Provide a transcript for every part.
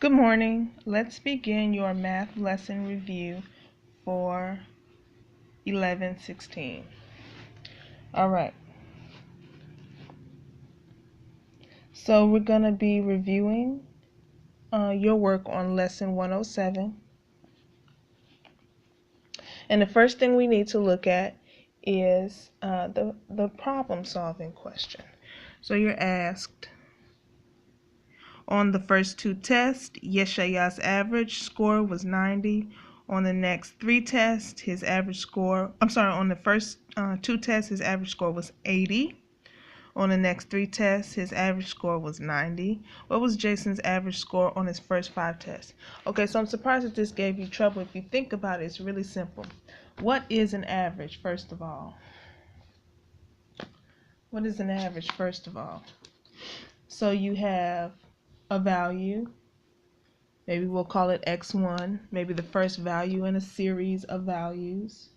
Good morning. Let's begin your math lesson review for 11-16. All right. So we're going to be reviewing your work on lesson 107. And the first thing we need to look at is the problem solving question. So you're asked, on the first two tests, Yeshaya's average score was 90. On the next three tests, on the first two tests, his average score was 80. On the next three tests, his average score was 90. What was Jason's average score on his first 5 tests? Okay, so I'm surprised that this gave you trouble. If you think about it, it's really simple. What is an average, first of all? What is an average, first of all? So you have a value. Maybe we'll call it x1, maybe the first value in a series of values,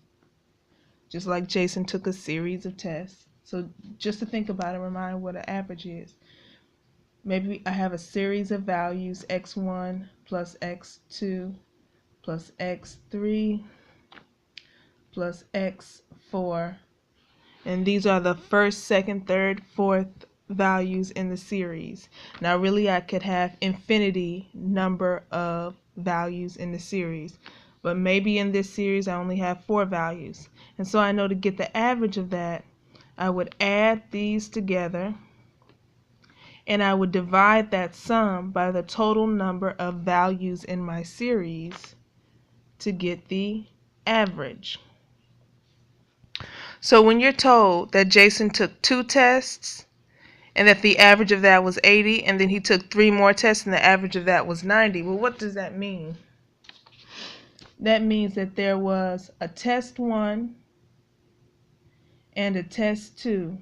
just like Jason took a series of tests. So just to think about it, remind what an average is. Maybe I have a series of values, x1 plus x2 plus x3 plus x4, and these are the first, second, third, fourth values in the series. Now really I could have infinity number of values in the series, but maybe in this series I only have 4 values. And so I know to get the average of that, I would add these together and I would divide that sum by the total number of values in my series to get the average. So when you're told that Jason took 2 tests and that the average of that was 80, and then he took 3 more tests and the average of that was 90, well, what does that mean? That means that there was a test 1 and a test 2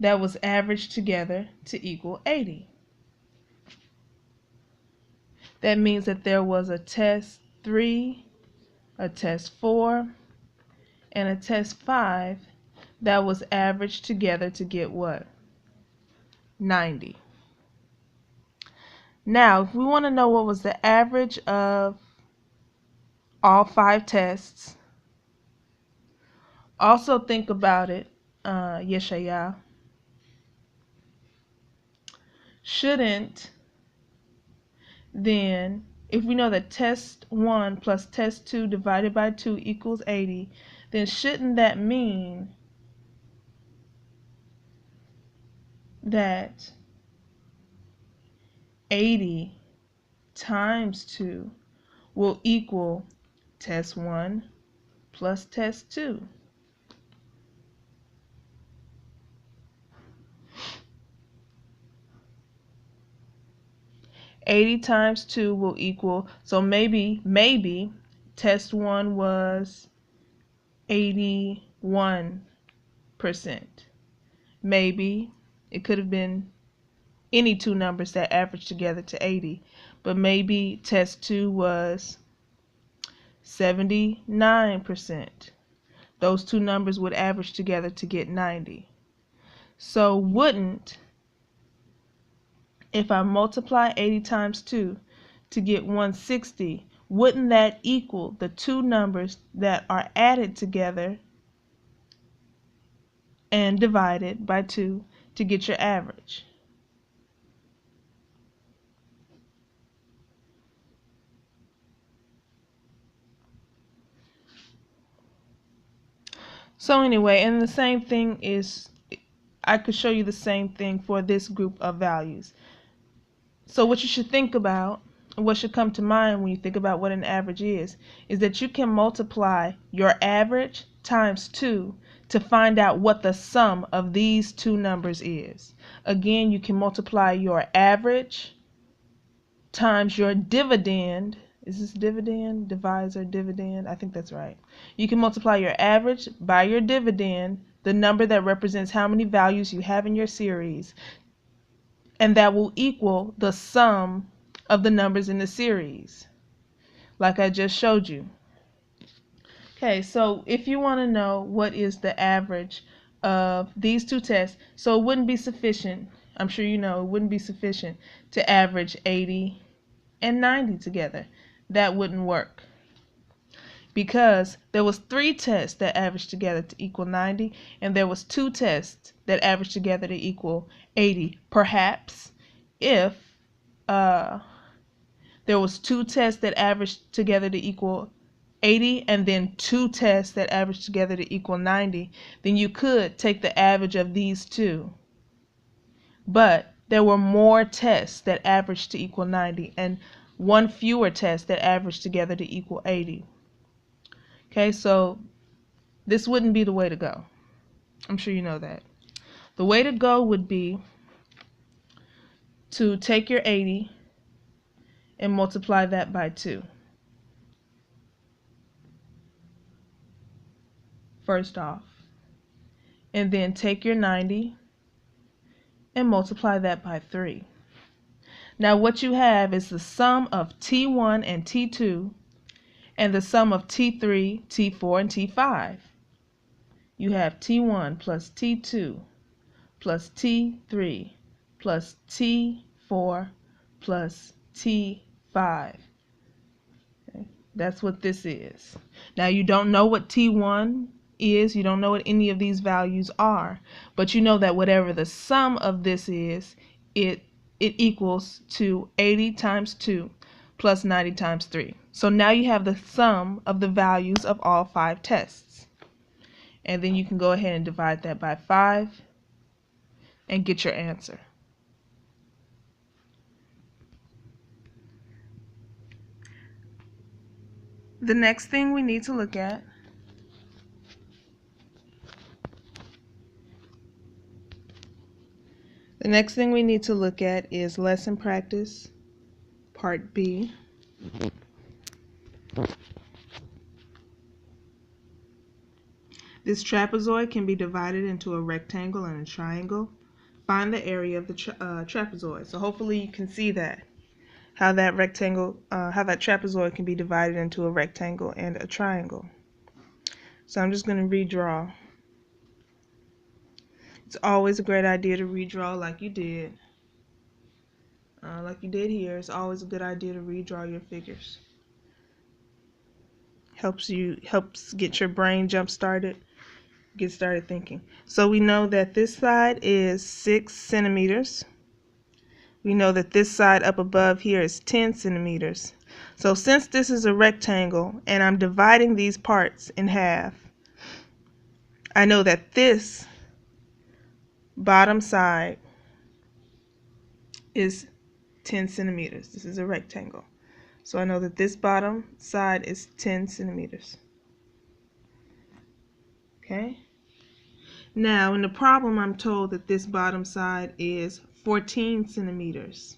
that was averaged together to equal 80. That means that there was a test 3, a test 4, and a test 5 that was averaged together to get what? 90. Now, if we want to know what was the average of all 5 tests, also think about it, Yeshaya. Shouldn't then, if we know that test 1 plus test 2 divided by 2 equals 80, then shouldn't that mean that 80 times 2 will equal test 1 plus test 2? $80 times 2 will equal, so maybe test 1 was 81%. Maybe it could have been any 2 numbers that average together to 80, but maybe test 2 was 79%. Those 2 numbers would average together to get 90. So wouldn't, if I multiply 80 times 2 to get 160, wouldn't that equal the 2 numbers that are added together and divided by 2 to get your average? So anyway, and the same thing is, I could show you the same thing for this group of values. So what you should think about, what should come to mind when you think about what an average is that you can multiply your average times 2 to find out what the sum of these 2 numbers is. Again, you can multiply your average times your dividend. Is this dividend? Divisor, dividend? I think that's right. You can multiply your average by your dividend, the number that represents how many values you have in your series, and that will equal the sum of the numbers in the series, like I just showed you. Okay, so if you want to know what is the average of these 2 tests, so it wouldn't be sufficient. I'm sure you know it wouldn't be sufficient to average 80 and 90 together. That wouldn't work, because there was 3 tests that averaged together to equal 90, and there was 2 tests that averaged together to equal 80. Perhaps if there was 2 tests that averaged together to equal 80 and then 2 tests that averaged together to equal 90, then you could take the average of these 2. But there were more tests that averaged to equal 90 and 1 fewer test that averaged together to equal 80. Okay, so this wouldn't be the way to go. I'm sure you know that. The way to go would be to take your 80 and multiply that by 2. First off. And then take your 90 and multiply that by 3. Now what you have is the sum of T1 and T2 and the sum of T3, T4, and T5. You have T1 plus T2 plus T3 plus T4 plus T5. Okay. That's what this is. Now you don't know what T1 is, you don't know what any of these values are, but you know that whatever the sum of this is, it equals to 80 times 2 plus 90 times 3. So now you have the sum of the values of all 5 tests. And then you can go ahead and divide that by 5 and get your answer. The next thing we need to look at is lesson practice, part B. This trapezoid can be divided into a rectangle and a triangle. Find the area of the trapezoid. So hopefully you can see that, how that trapezoid can be divided into a rectangle and a triangle. So I'm just going to redraw. It's always a great idea to redraw like you did. Like you did here. It's always a good idea to redraw your figures. Helps get your brain jump started. Get started thinking. So we know that this side is 6 centimeters. We know that this side up above here is 10 centimeters. So since this is a rectangle and I'm dividing these parts in half, I know that this bottom side is 10 centimeters. This is a rectangle. So I know that this bottom side is 10 centimeters. Okay? Now, in the problem, I'm told that this bottom side is 14 centimeters.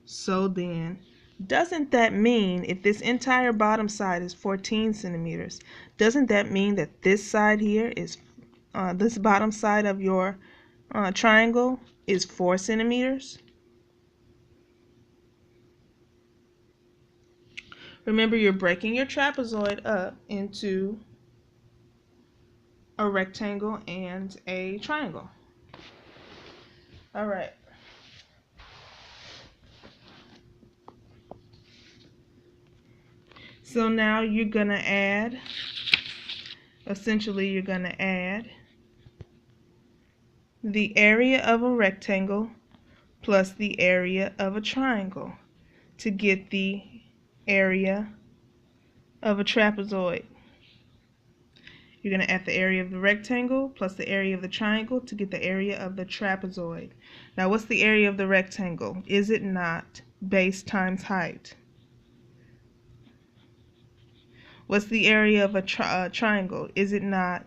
So then, doesn't that mean, if this entire bottom side is 14 centimeters, doesn't that mean that this side here is, this bottom side of your triangle is 4 centimeters? Remember, you're breaking your trapezoid up into a rectangle and a triangle. All right. So now you're going to add, essentially you're going to add the area of a rectangle plus the area of a triangle to get the area of a trapezoid. You're going to add the area of the rectangle plus the area of the triangle to get the area of the trapezoid. Now, what's the area of the rectangle? Is it not base times height? What's the area of a triangle? Is it not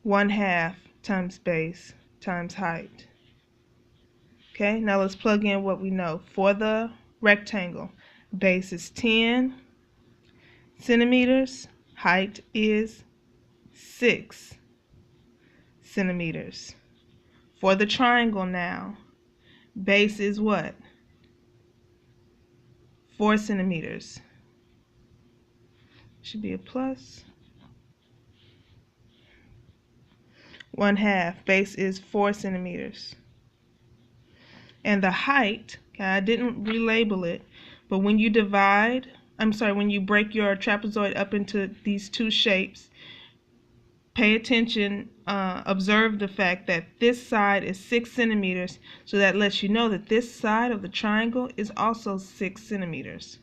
1/2 times base times height? Okay, now let's plug in what we know. For the rectangle, base is 10 centimeters, height is 6 centimeters. For the triangle now, base is what? 4 centimeters. Should be a plus. 1/2, base is 4 centimeters. And the height, okay, I didn't relabel it, but when you when you break your trapezoid up into these two shapes, pay attention, observe the fact that this side is 6 centimeters, so that lets you know that this side of the triangle is also 6 centimeters.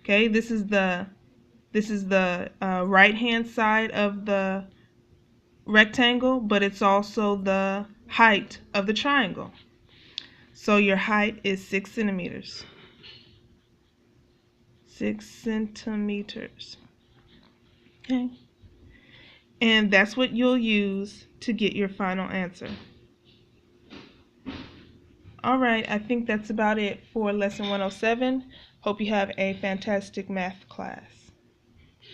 Okay, this is the right hand side of the rectangle, but it's also the height of the triangle. So your height is 6 centimeters. 6 centimeters. Okay. And that's what you'll use to get your final answer. All right, I think that's about it for lesson 107. Hope you have a fantastic math class.